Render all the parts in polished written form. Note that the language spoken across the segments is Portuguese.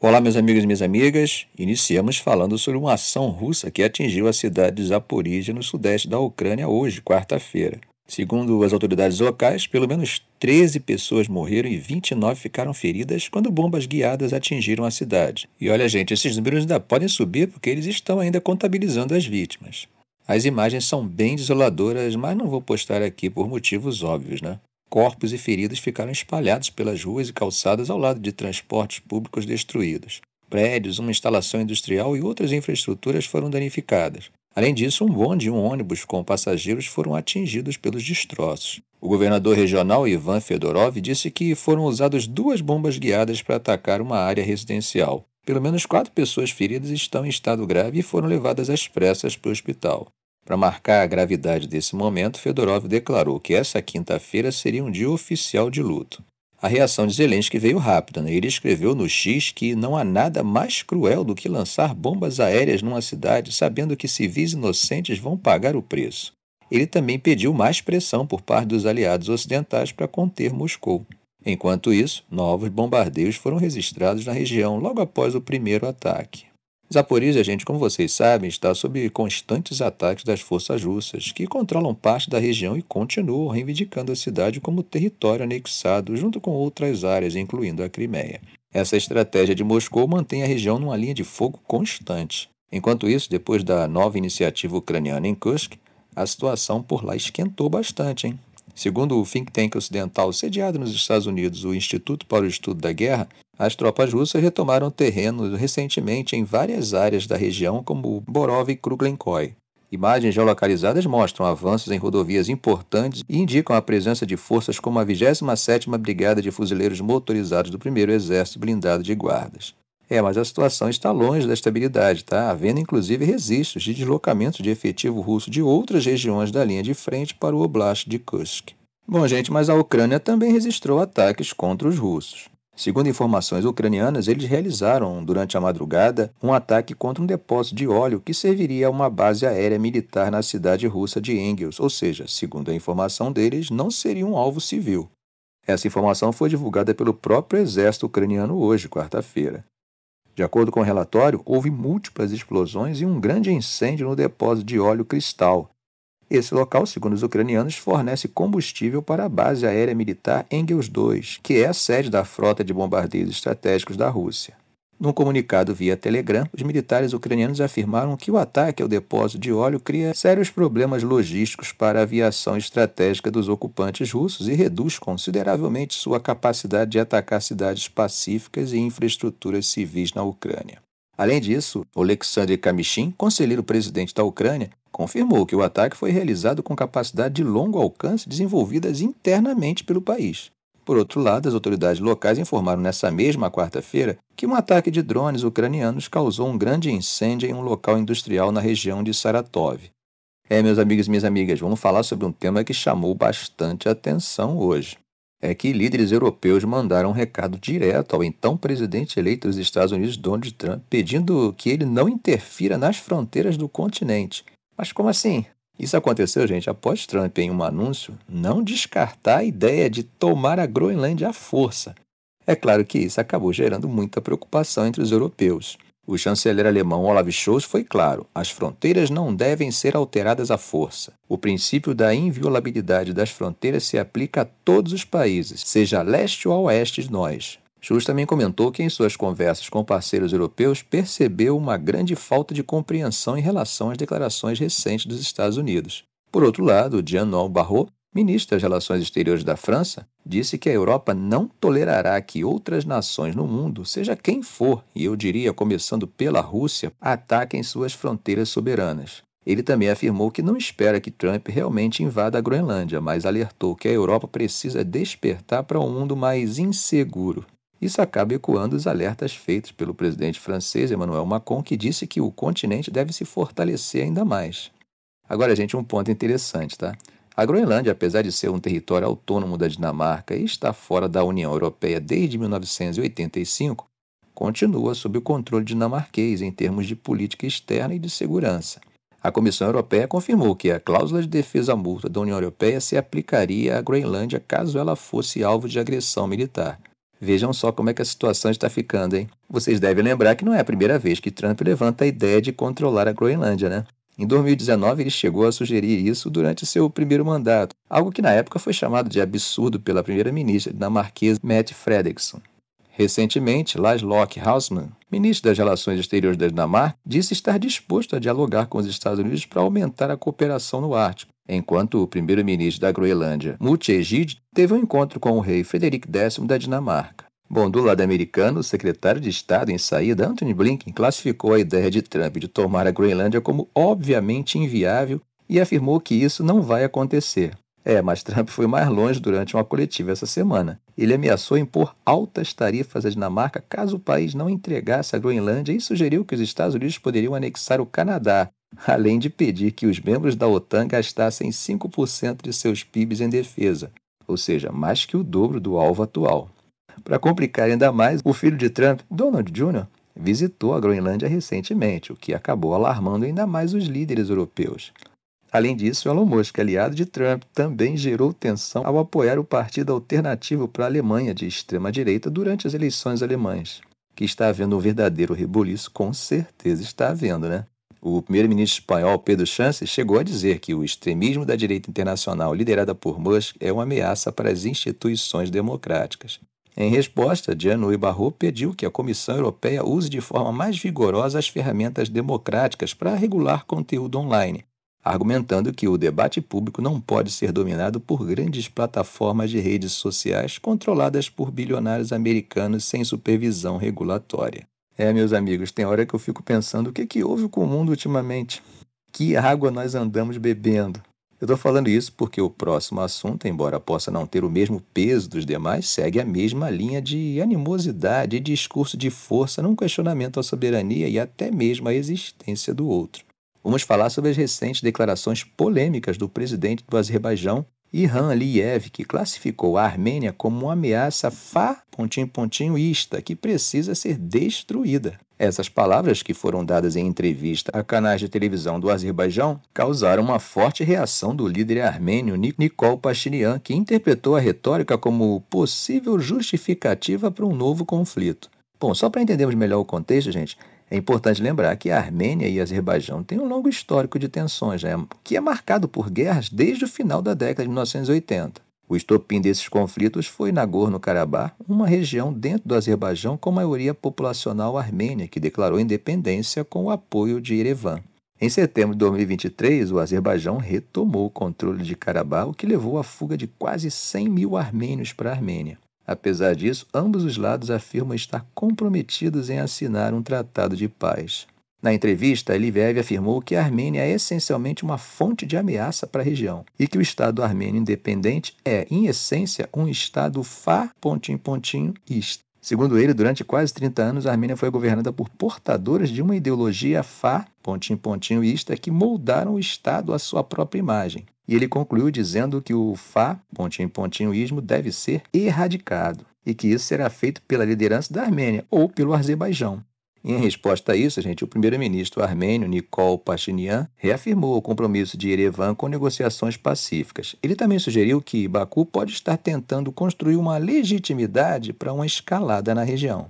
Olá, meus amigos e minhas amigas. Iniciamos falando sobre uma ação russa que atingiu a cidade de Zaporíжья, no sudeste da Ucrânia, hoje, quarta-feira. Segundo as autoridades locais, pelo menos 13 pessoas morreram e 29 ficaram feridas quando bombas guiadas atingiram a cidade. E olha, gente, esses números ainda podem subir porque eles estão ainda contabilizando as vítimas. As imagens são bem desoladoras, mas não vou postar aqui por motivos óbvios, né? Corpos e feridos ficaram espalhados pelas ruas e calçadas ao lado de transportes públicos destruídos. Prédios, uma instalação industrial e outras infraestruturas foram danificadas. Além disso, um bonde e um ônibus com passageiros foram atingidos pelos destroços. O governador regional Ivan Fedorov disse que foram usadas 2 bombas guiadas para atacar uma área residencial. Pelo menos 4 pessoas feridas estão em estado grave e foram levadas às pressas para o hospital. Para marcar a gravidade desse momento, Fedorov declarou que essa quinta-feira seria um dia oficial de luto. A reação de Zelensky veio rápida, né? Ele escreveu no X que não há nada mais cruel do que lançar bombas aéreas numa cidade sabendo que civis inocentes vão pagar o preço. Ele também pediu mais pressão por parte dos aliados ocidentais para conter Moscou. Enquanto isso, novos bombardeios foram registrados na região logo após o primeiro ataque. Zaporíжья, gente, como vocês sabem, está sob constantes ataques das forças russas, que controlam parte da região e continuam reivindicando a cidade como território anexado, junto com outras áreas, incluindo a Crimeia. Essa estratégia de Moscou mantém a região numa linha de fogo constante. Enquanto isso, depois da nova iniciativa ucraniana em Kursk, a situação por lá esquentou bastante, hein? Segundo o think tank ocidental sediado nos Estados Unidos, o Instituto para o Estudo da Guerra, as tropas russas retomaram terreno recentemente em várias áreas da região, como Borov e Kruglenkoy. Imagens geolocalizadas mostram avanços em rodovias importantes e indicam a presença de forças como a 27ª Brigada de Fuzileiros Motorizados do 1º Exército Blindado de Guardas. Mas a situação está longe da estabilidade, tá? Havendo inclusive registros de deslocamento de efetivo russo de outras regiões da linha de frente para o Oblast de Kursk. Bom, gente, mas a Ucrânia também registrou ataques contra os russos. Segundo informações ucranianas, eles realizaram, durante a madrugada, um ataque contra um depósito de óleo que serviria a uma base aérea militar na cidade russa de Engels, ou seja, segundo a informação deles, não seria um alvo civil. Essa informação foi divulgada pelo próprio exército ucraniano hoje, quarta-feira. De acordo com o relatório, houve múltiplas explosões e um grande incêndio no depósito de óleo Cristal. Esse local, segundo os ucranianos, fornece combustível para a base aérea militar Engels II, que é a sede da frota de bombardeiros estratégicos da Rússia. Num comunicado via Telegram, os militares ucranianos afirmaram que o ataque ao depósito de óleo cria sérios problemas logísticos para a aviação estratégica dos ocupantes russos e reduz consideravelmente sua capacidade de atacar cidades pacíficas e infraestruturas civis na Ucrânia. Além disso, Oleksandr Kamyshin, conselheiro-presidente da Ucrânia, confirmou que o ataque foi realizado com capacidade de longo alcance desenvolvidas internamente pelo país. Por outro lado, as autoridades locais informaram nessa mesma quarta-feira que um ataque de drones ucranianos causou um grande incêndio em um local industrial na região de Saratov. Meus amigos e minhas amigas, vamos falar sobre um tema que chamou bastante atenção hoje. É que líderes europeus mandaram um recado direto ao então presidente eleito dos Estados Unidos, Donald Trump, pedindo que ele não interfira nas fronteiras do continente. Mas como assim? Isso aconteceu, gente, após Trump, em um anúncio, não descartar a ideia de tomar a Groenlândia à força. É claro que isso acabou gerando muita preocupação entre os europeus. O chanceler alemão Olaf Scholz foi claro: as fronteiras não devem ser alteradas à força. O princípio da inviolabilidade das fronteiras se aplica a todos os países, seja a leste ou a oeste de nós. Scholz também comentou que em suas conversas com parceiros europeus percebeu uma grande falta de compreensão em relação às declarações recentes dos Estados Unidos. Por outro lado, Jean-Noël Barrot, ministro das Relações Exteriores da França, disse que a Europa não tolerará que outras nações no mundo, seja quem for, e eu diria começando pela Rússia, ataquem suas fronteiras soberanas. Ele também afirmou que não espera que Trump realmente invada a Groenlândia, mas alertou que a Europa precisa despertar para um mundo mais inseguro. Isso acaba ecoando os alertas feitos pelo presidente francês Emmanuel Macron, que disse que o continente deve se fortalecer ainda mais. Agora, gente, um ponto interessante, tá? A Groenlândia, apesar de ser um território autônomo da Dinamarca e estar fora da União Europeia desde 1985, continua sob o controle dinamarquês em termos de política externa e de segurança. A Comissão Europeia confirmou que a cláusula de defesa mútua da União Europeia se aplicaria à Groenlândia caso ela fosse alvo de agressão militar. Vejam só como é que a situação está ficando, hein? Vocês devem lembrar que não é a primeira vez que Trump levanta a ideia de controlar a Groenlândia, né? Em 2019, ele chegou a sugerir isso durante seu primeiro mandato, algo que na época foi chamado de absurdo pela primeira-ministra dinamarquesa Mette Frederiksen. Recentemente, Lars Løkke Rasmussen, ministro das Relações Exteriores da Dinamarca, disse estar disposto a dialogar com os Estados Unidos para aumentar a cooperação no Ártico, enquanto o primeiro-ministro da Groenlândia, Mute Ejid, teve um encontro com o rei Frederico X da Dinamarca. Bom, do lado americano, o secretário de Estado em saída, Antony Blinken, classificou a ideia de Trump de tomar a Groenlândia como obviamente inviável e afirmou que isso não vai acontecer. Mas Trump foi mais longe durante uma coletiva essa semana. Ele ameaçou impor altas tarifas à Dinamarca caso o país não entregasse a Groenlândia e sugeriu que os Estados Unidos poderiam anexar o Canadá, além de pedir que os membros da OTAN gastassem 5% de seus PIBs em defesa, ou seja, mais que o dobro do alvo atual. Para complicar ainda mais, o filho de Trump, Donald Jr., visitou a Groenlândia recentemente, o que acabou alarmando ainda mais os líderes europeus. Além disso, Elon Musk, aliado de Trump, também gerou tensão ao apoiar o partido alternativo para a Alemanha de extrema-direita durante as eleições alemãs. Que está havendo um verdadeiro rebuliço, com certeza está havendo, né? O primeiro-ministro espanhol Pedro Sánchez chegou a dizer que o extremismo da direita internacional liderada por Musk é uma ameaça para as instituições democráticas. Em resposta, Jean-Louis Barrot pediu que a Comissão Europeia use de forma mais vigorosa as ferramentas democráticas para regular conteúdo online, argumentando que o debate público não pode ser dominado por grandes plataformas de redes sociais controladas por bilionários americanos sem supervisão regulatória. Meus amigos, tem hora que eu fico pensando o que houve com o mundo ultimamente. Que água nós andamos bebendo? Eu estou falando isso porque o próximo assunto, embora possa não ter o mesmo peso dos demais, segue a mesma linha de animosidade e discurso de força num questionamento à soberania e até mesmo à existência do outro. Vamos falar sobre as recentes declarações polêmicas do presidente do Azerbaijão, Ilham Aliyev, que classificou a Armênia como uma ameaça ista que precisa ser destruída. Essas palavras, que foram dadas em entrevista a canais de televisão do Azerbaijão, causaram uma forte reação do líder armênio Nikol Pashinyan, que interpretou a retórica como possível justificativa para um novo conflito. Bom, só para entendermos melhor o contexto, gente, é importante lembrar que a Armênia e o Azerbaijão têm um longo histórico de tensões, que é marcado por guerras desde o final da década de 1980. O estopim desses conflitos foi Nagorno-Karabakh, uma região dentro do Azerbaijão com maioria populacional armênia, que declarou independência com o apoio de Erevan. Em setembro de 2023, o Azerbaijão retomou o controle de Karabakh, o que levou à fuga de quase 100 mil armênios para a Armênia. Apesar disso, ambos os lados afirmam estar comprometidos em assinar um tratado de paz. Na entrevista, Aliyev afirmou que a Armênia é essencialmente uma fonte de ameaça para a região e que o Estado armênio independente é, em essência, um Estado ist. Segundo ele, durante quase 30 anos, a Armênia foi governada por portadores de uma ideologia ista que moldaram o Estado à sua própria imagem. E ele concluiu dizendo que o ismo deve ser erradicado e que isso será feito pela liderança da Armênia ou pelo Azerbaijão. Em resposta a isso, o primeiro-ministro armênio Nikol Pashinyan reafirmou o compromisso de Erevan com negociações pacíficas. Ele também sugeriu que Baku pode estar tentando construir uma legitimidade para uma escalada na região.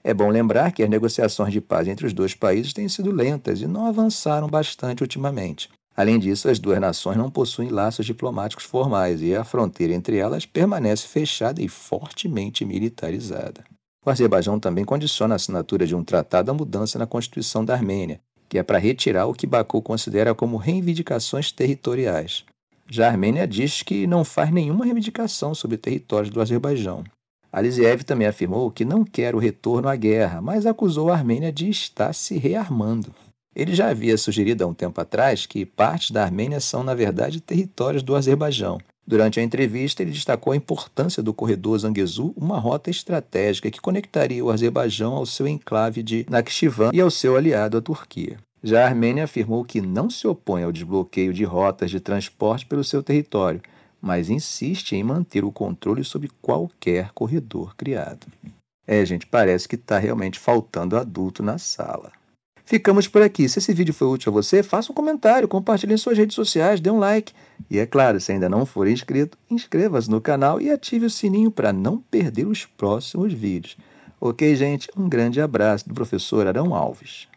É bom lembrar que as negociações de paz entre os dois países têm sido lentas e não avançaram bastante ultimamente. Além disso, as duas nações não possuem laços diplomáticos formais e a fronteira entre elas permanece fechada e fortemente militarizada. O Azerbaijão também condiciona a assinatura de um tratado à mudança na Constituição da Armênia, que é para retirar o que Baku considera como reivindicações territoriais. Já a Armênia diz que não faz nenhuma reivindicação sobre territórios do Azerbaijão. Aliyev também afirmou que não quer o retorno à guerra, mas acusou a Armênia de estar se rearmando. Ele já havia sugerido há um tempo atrás que partes da Armênia são, na verdade, territórios do Azerbaijão. Durante a entrevista, ele destacou a importância do corredor Zangezur, uma rota estratégica que conectaria o Azerbaijão ao seu enclave de Nakhchivan e ao seu aliado, a Turquia. Já a Armênia afirmou que não se opõe ao desbloqueio de rotas de transporte pelo seu território, mas insiste em manter o controle sobre qualquer corredor criado. Gente, parece que está realmente faltando adulto na sala. Ficamos por aqui. Se esse vídeo foi útil a você, faça um comentário, compartilhe em suas redes sociais, dê um like. E é claro, se ainda não for inscrito, inscreva-se no canal e ative o sininho para não perder os próximos vídeos. Ok, gente? Um grande abraço do professor Arão Alves.